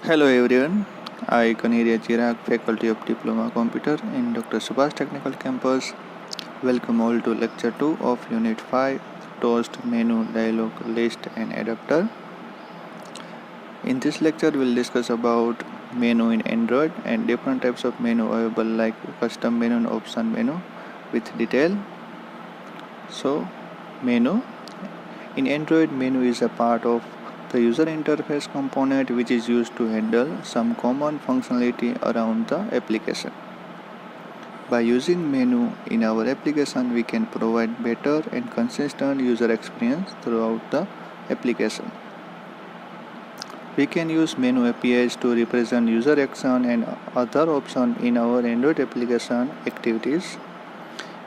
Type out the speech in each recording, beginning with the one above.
Hello everyone, I Kaneria Chirag, Faculty of Diploma Computer in Dr. Subhash Technical Campus. Welcome all to Lecture 2 of Unit 5, Toast, Menu, Dialog, List and Adapter. In this lecture, we'll discuss about menu in Android and different types of menu available like custom menu and option menu with detail. So, menu. In Android, menu is a part of the user interface component which is used to handle some common functionality around the application. By using menu in our application, we can provide better and consistent user experience throughout the application. We can use menu APIs to represent user action and other options in our Android application activities.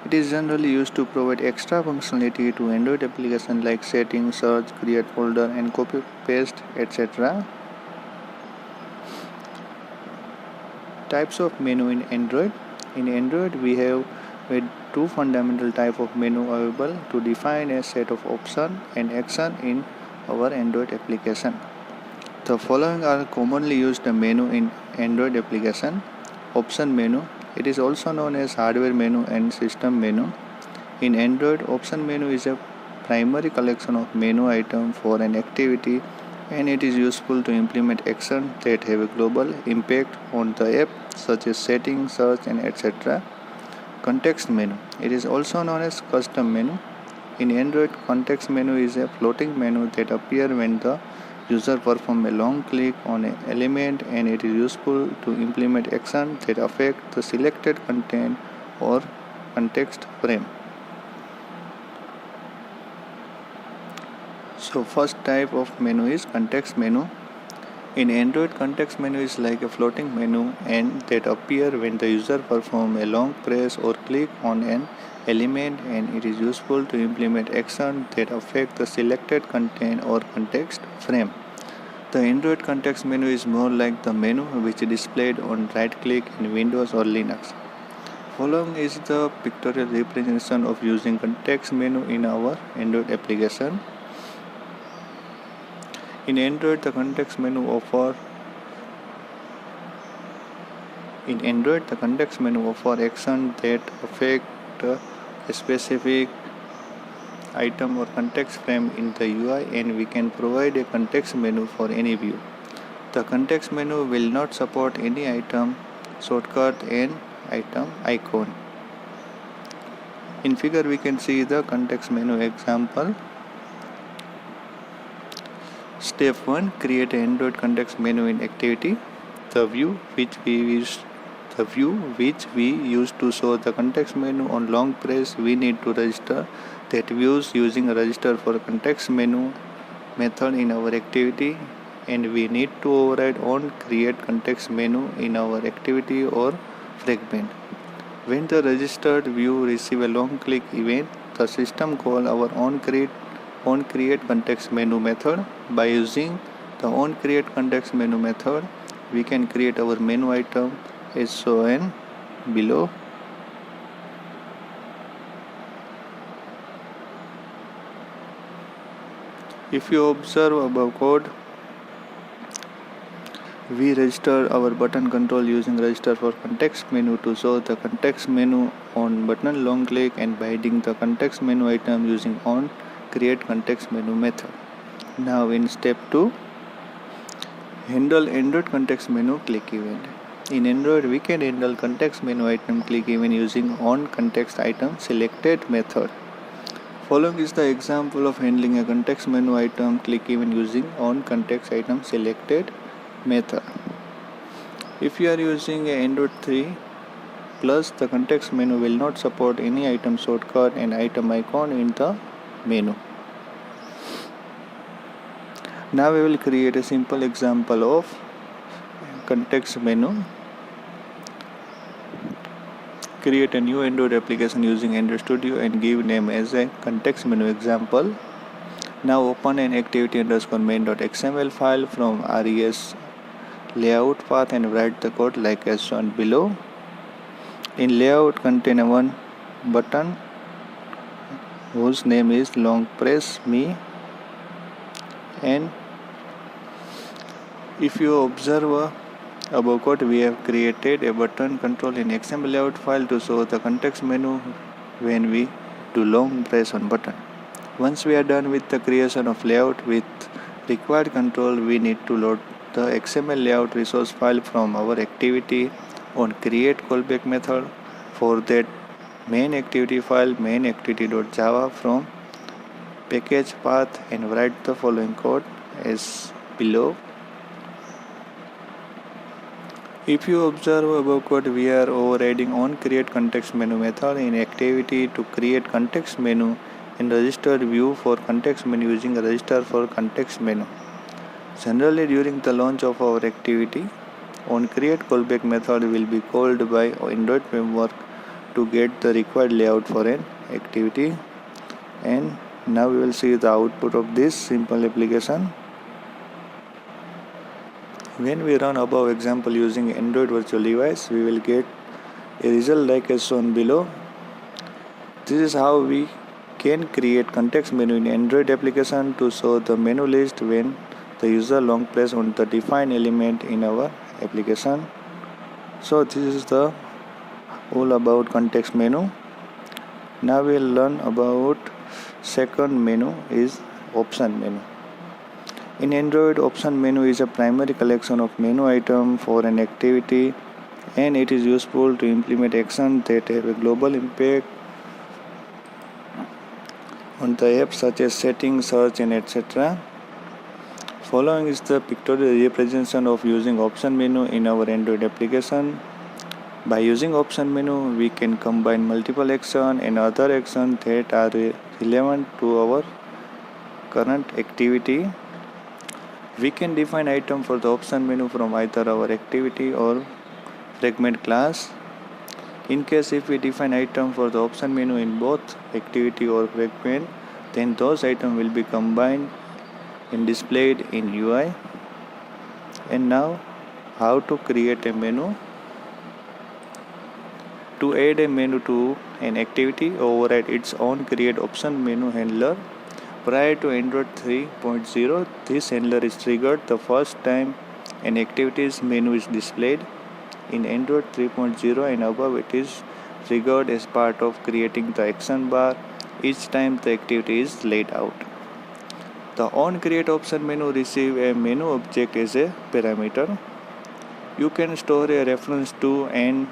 It is generally used to provide extra functionality to Android applications like setting, search, create folder and copy paste, etc. Types of menu in Android. In Android, we have two fundamental types of menu available to define a set of options and action in our Android application. The following are commonly used menu in Android application. Option menu. It is also known as hardware menu and system menu. In Android, option menu is a primary collection of menu items for an activity, and it is useful to implement actions that have a global impact on the app, such as setting, search, and etc. Context menu. It is also known as custom menu. In Android, context menu is a floating menu that appears when the user performs a long click on an element, and it is useful to implement actions that affect the selected content or context frame. So first type of menu is context menu. In Android, context menu is like a floating menu and that appears when the user performs a long press or click on an element, and it is useful to implement actions that affect the selected content or context frame. The Android context menu is more like the menu which is displayed on right click in Windows or Linux. Following is the pictorial representation of using context menu in our Android application. In Android, the context menu offer actions that affect a specific item or context frame in the UI, and we can provide a context menu for any view. The context menu will not support any item shortcut and item icon. In figure, we can see the context menu example. Step 1. Create an Android context menu in activity. The view which we use to show the context menu on long press, we need to register that views using a register for context menu method in our activity, and we need to override on create context menu in our activity or fragment. When the registered view receive a long click event, the system call our onCreate context menu method. By using the onCreate context menu method, we can create our menu item as shown below. If you observe above code, we register our button control using register for context menu to show the context menu on button long click, and binding the context menu item using on create context menu method. Now in step 2, handle Android context menu click event. In Android, we can handle context menu item click event using on context item selected method. Following is the example of handling a context menu item click event using on context item selected method. If you are using a Android 3 plus, the context menu will not support any item shortcut and item icon in the menu. Now we will create a simple example of context menu. Create a new Android application using Android Studio and give name as a context menu example. Now open an activity_main.xml file from res layout path and write the code like as shown below. In layout, contain one button whose name is long press me, and If you observe above code, we have created a button control in XML layout file to show the context menu when we do long press on button. Once we are done with the creation of layout with required control, we need to load the XML layout resource file from our activity on create callback method. For that, main activity file main activity.java from package path and write the following code as below. If you observe above code, we are overriding on create context menu method in activity to create context menu and registered view for context menu using register for context menu. Generally, during the launch of our activity, on create callback method will be called by Android framework to get the required layout for an activity. And now we will see the output of this simple application. When we run above example using Android virtual device, we will get a result like as shown below. This is how we can create context menu in Android application to show the menu list when the user long press on the defined element in our application. So this is the all about context menu. Now we will learn about second menu is option menu. In Android, option menu is a primary collection of menu items for an activity, and it is useful to implement actions that have a global impact on the app such as setting, search, and etc. Following is the pictorial representation of using option menu in our Android application. By using option menu, we can combine multiple actions and other actions that are relevant to our current activity. We can define item for the option menu from either our activity or fragment class. In case if we define item for the option menu in both activity or fragment, then those items will be combined and displayed in UI. And now, how to create a menu? To add a menu to an activity, override its own create option menu handler. Prior to Android 3.0, this handler is triggered the first time an activities menu is displayed. In Android 3.0 and above, it is triggered as part of creating the action bar each time the activity is laid out. The onCreate option menu receives a menu object as a parameter. You can store a reference to and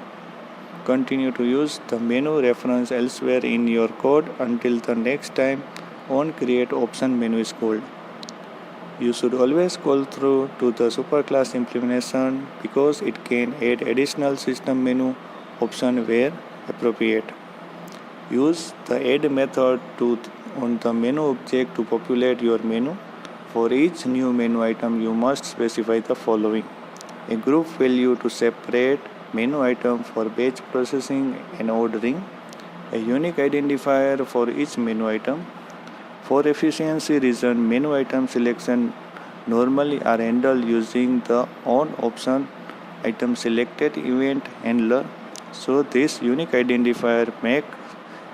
continue to use the menu reference elsewhere in your code until the next time onCreate option menu is called. You should always call through to the superclass implementation because it can add additional system menu option where appropriate. Use the add method on the menu object to populate your menu. For each new menu item, you must specify the following: a group value to separate menu item for batch processing and ordering, a unique identifier for each menu item. For efficiency reason, menu item selection normally are handled using the on option item selected event handler. So this unique identifier makes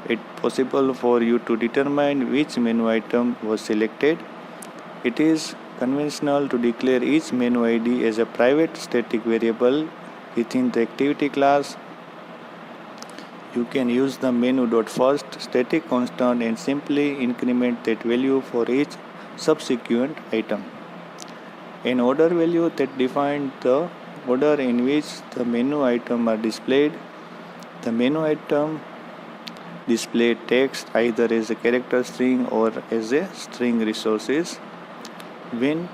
it possible for you to determine which menu item was selected. It is conventional to declare each menu ID as a private static variable within the activity class. You can use the menu.first static constant and simply increment that value for each subsequent item. An order value that defines the order in which the menu items are displayed. The menu item display text either as a character string or as a string resources. When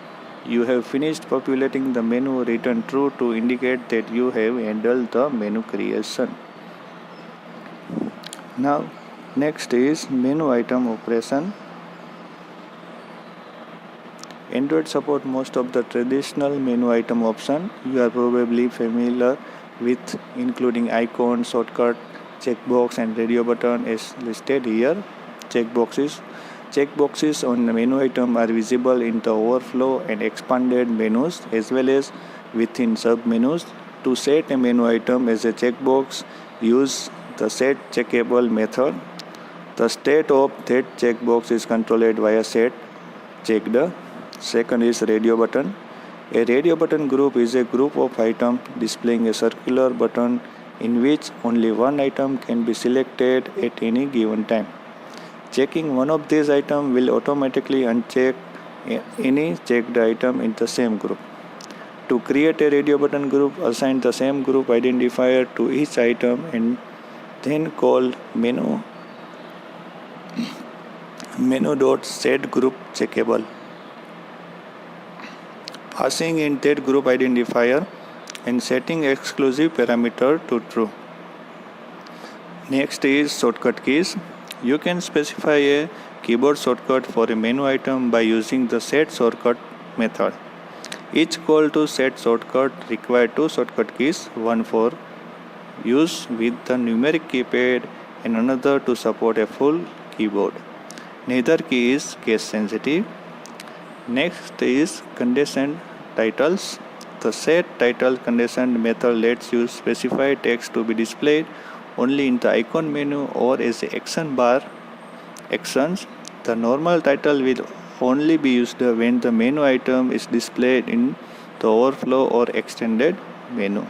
you have finished populating the menu, return true to indicate that you have handled the menu creation. Now, next is menu item operation. Android support most of the traditional menu item option you are probably familiar with, including icon, shortcut, checkbox, and radio button as listed here. Checkboxes on the menu item are visible in the overflow and expanded menus as well as within submenus. To set a menu item as a checkbox, use the set checkable method. The state of that checkbox is controlled via set checked. Second is radio button. A radio button group is a group of items displaying a circular button in which only one item can be selected at any given time. Checking one of these items will automatically uncheck any checked item in the same group. To create a radio button group, assign the same group identifier to each item and then call menu.setGroupCheckable, passing in that group identifier and setting exclusive parameter to true. Next is shortcut keys. You can specify a keyboard shortcut for a menu item by using the set shortcut method. Each call to set shortcut requires two shortcut keys, one for use with the numeric keypad and another to support a full keyboard. Neither key is case sensitive. Next is conditioned titles. The set title conditioned method lets you specify text to be displayed only in the icon menu or as a action bar actions. The normal title will only be used when the menu item is displayed in the overflow or extended menu.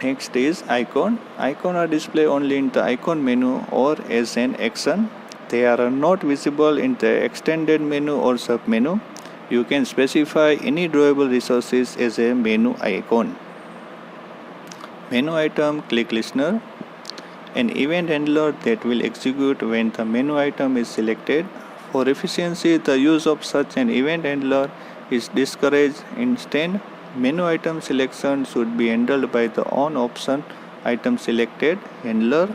Next is icon. Icons are displayed only in the icon menu or as an action. They are not visible in the extended menu or submenu. You can specify any drawable resources as a menu icon. Menu item click listener. An event handler that will execute when the menu item is selected. For efficiency, the use of such an event handler is discouraged. Instead, menu item selection should be handled by the on option item selected handler.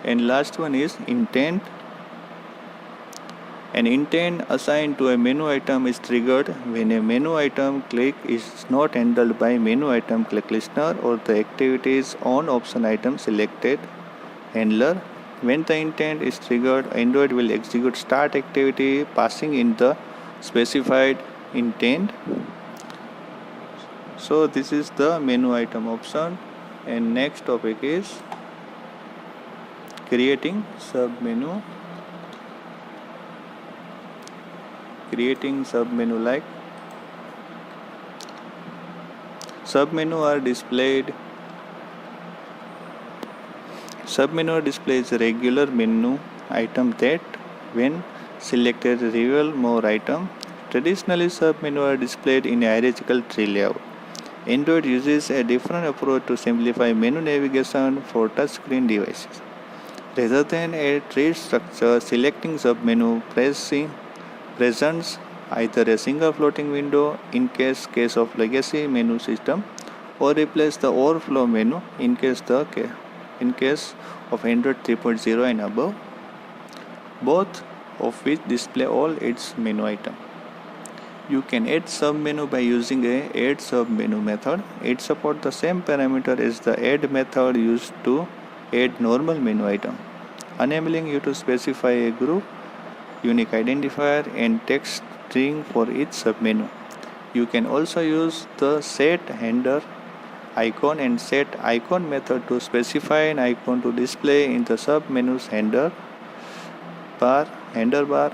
And last one is intent. An intent assigned to a menu item is triggered when a menu item click is not handled by menu item click listener or the activities on option item selected handler. When the intent is triggered, Android will execute start activity passing in the specified intent. So this is the menu item option, and next topic is creating submenu. Creating submenu like submenu are displayed. Submenu displays a regular menu item that, when selected, reveal more item. Traditionally, submenu are displayed in a hierarchical tree layout. Android uses a different approach to simplify menu navigation for touchscreen devices. Rather than a tree structure, selecting submenu presents either a single floating window in case of legacy menu system, or replace the overflow menu in case of Android 3.0 and above, both of which display all its menu items. You can add submenu by using a add submenu method. It supports the same parameter as the add method used to add normal menu item, enabling you to specify a group, unique identifier and text string for each submenu. You can also use the set handler icon and set icon method to specify an icon to display in the submenu's handler bar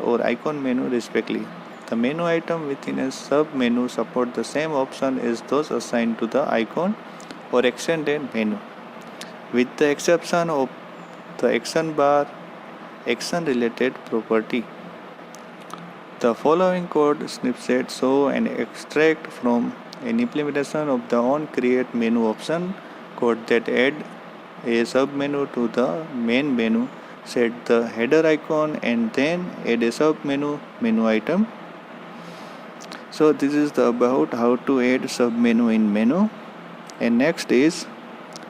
or icon menu respectively. The menu item within a submenu support the same option as those assigned to the icon or extended menu, with the exception of the action bar action related property. The following code snippets show an extract from an implementation of the on create menu option code that add a submenu to the main menu, set the header icon and then add a submenu menu item. So this is about how to add submenu in menu, and next is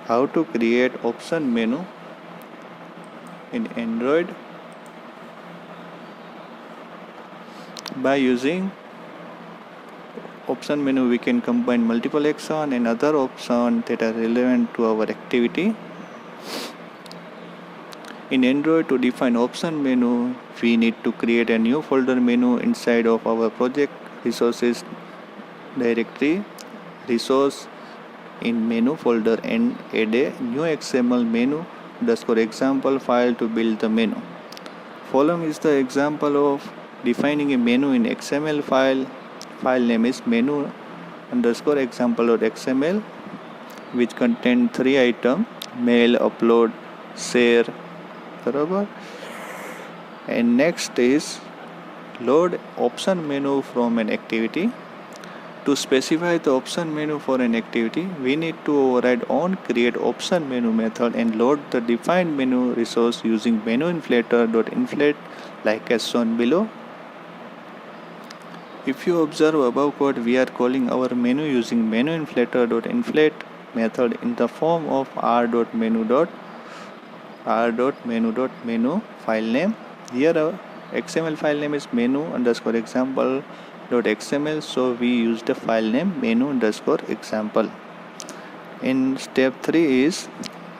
how to create option menu in Android by using option menu. We can combine multiple action and other options that are relevant to our activity. In Android, to define option menu, we need to create a new folder menu inside of our project resources directory, resource in menu folder, and add a new XML menu_example file to build the menu. Following is the example of defining a menu in XML file. file name is menu underscore example.xml, which contain 3 items: mail, upload, share. बराबर. And next is load option menu from an activity. To specify the option menu for an activity, we need to override on create option menu method and load the defined menu resource using menu_inflator.inflate like as shown below. If you observe above code, we are calling our menu using menu_inflator.inflate method in the form of r.menu.menu file name. Here our XML file name is menu_example.xml, so we use the file name menu_example. In step 3 is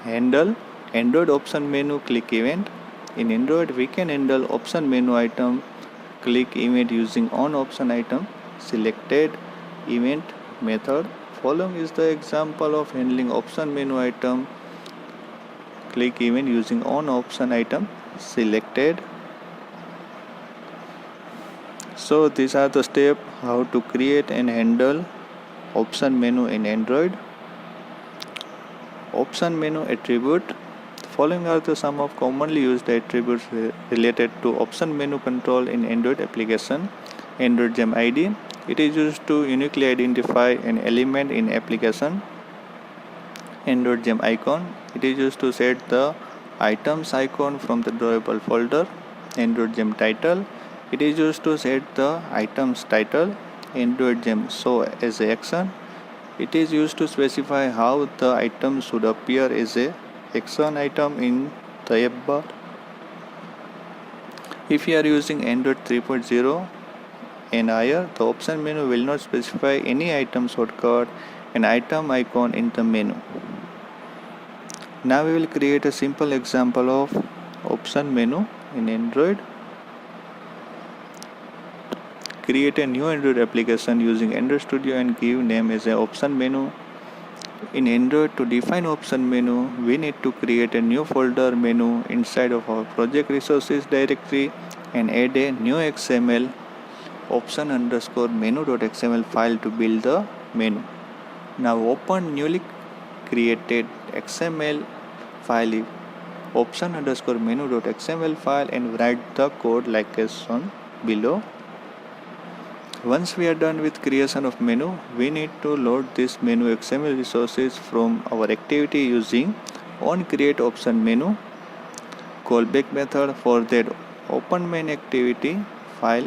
handle Android option menu click event. In Android, we can handle option menu item click event using on option item selected event method. Following is the example of handling option menu item click event using on option item selected. So these are the steps how to create and handle option menu in Android. Option menu attribute. Following are the some of commonly used attributes related to option menu control in Android application. Android gem ID. It is used to uniquely identify an element in application. Android gem icon. It is used to set the items icon from the drawable folder. Android gem title. It is used to set the items title. Android gem show as a action. It is used to specify how the item should appear as a action item in the app bar. If you are using Android 3.0 and higher, the option menu will not specify any item shortcut and item icon in the menu. Now we will create a simple example of option menu in Android. Create a new Android application using Android Studio and give name as an option menu. In Android, to define option menu, we need to create a new folder menu inside of our project resources directory and add a new XML option_menu.xml file to build the menu. Now open newly created XML file option_menu.xml file and write the code like as shown below. Once we are done with creation of menu, we need to load this menu XML resources from our activity using onCreateOptionMenu callback method. For that, open main activity file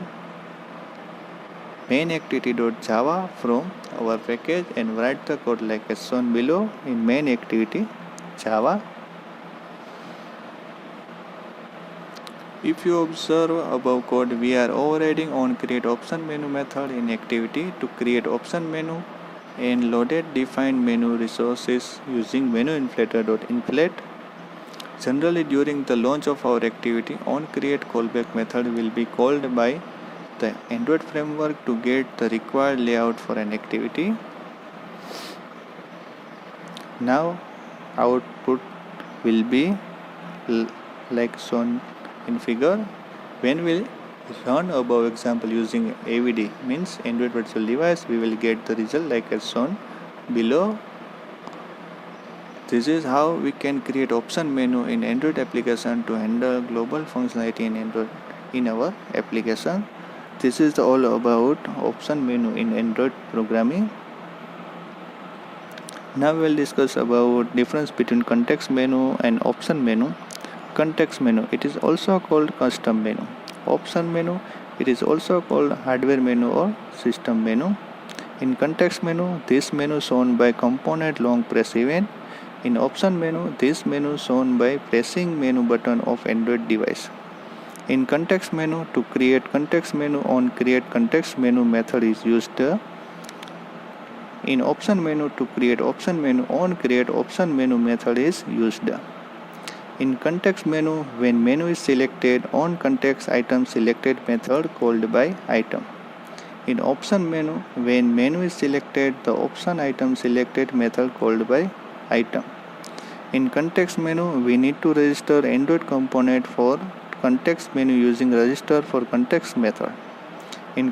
mainActivity.java from our package and write the code like as shown below in main activity Java. If you observe above code, we are overriding on create option menu method in activity to create option menu and loaded defined menu resources using menu_inflator.inflate. Generally, during the launch of our activity, onCreate callback method will be called by the Android framework to get the required layout for an activity. Now output will be like shown in figure. When we run above example using AVD means Android virtual device, we will get the result like as shown below. This is how we can create option menu in Android application to handle global functionality in Android in our application. This is all about option menu in Android programming. Now we will discuss about difference between context menu and option menu. Context menu, it is also called custom menu. Option menu, it is also called hardware menu or system menu. In context menu, this menu shown by component long press event. In option menu, this menu shown by pressing menu button of Android device. In context menu, to create context menu on create context menu method is used. In option menu, to create option menu on create option menu method is used. In context menu, when menu is selected, on context item selected method called by item. In option menu, when menu is selected, the option item selected method called by item. In context menu, we need to register Android component for context menu using register for context method. In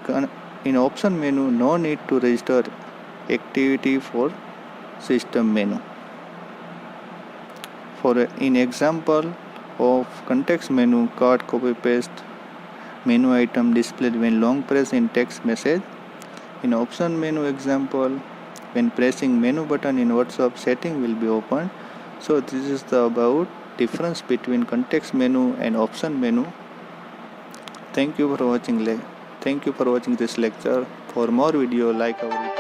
In option menu, no need to register activity for system menu. In example of context menu, card copy paste menu item displayed when long press in text message. In option menu example, when pressing menu button in WhatsApp, setting will be opened. So this is the about difference between context menu and option menu. Thank you for watching this lecture. For more video, like our